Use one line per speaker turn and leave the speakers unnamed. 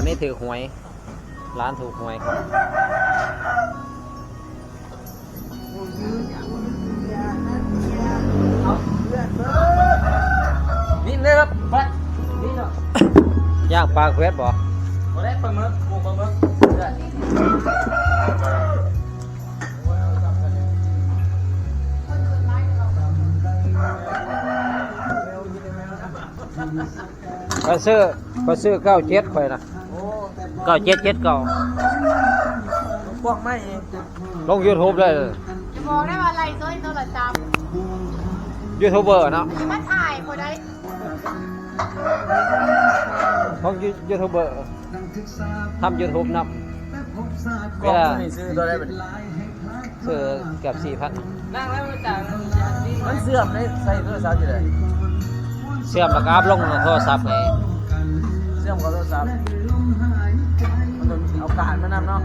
นี้ถือหวยร้านถูกหวยครับ
นี่เลยครับไปนี่เนาะ
ย่างปลาเควสบ่
บ่ได้ปลาหมึกหมูปลาหมึกได้
ก็ซื้อ97ข่อยนะ
โอ้
9779
กว้างไม่เอง
ลง YouTube เลย
จะบอกได้ว่าอะไรโซ่โทรศัพท์
ยูทูบเบอร์เนาะ
ที่มาถ่ายพอได้
ของยูทูบเบอร์ทำ YouTube นำ
กล้องนี่ซื้อตัวได้บ่ดิ
ซื้อเกือบ4,000
นั่งแล้วมันจ่ายมันเสื่อมเลยใส่โทรศัพท์อยู่เลย
เชื่อมแล้วก็อัพลงโทรศัพท์ไง
เสื่อมกับโทรศัพท์มันเอาการมานำเนาะ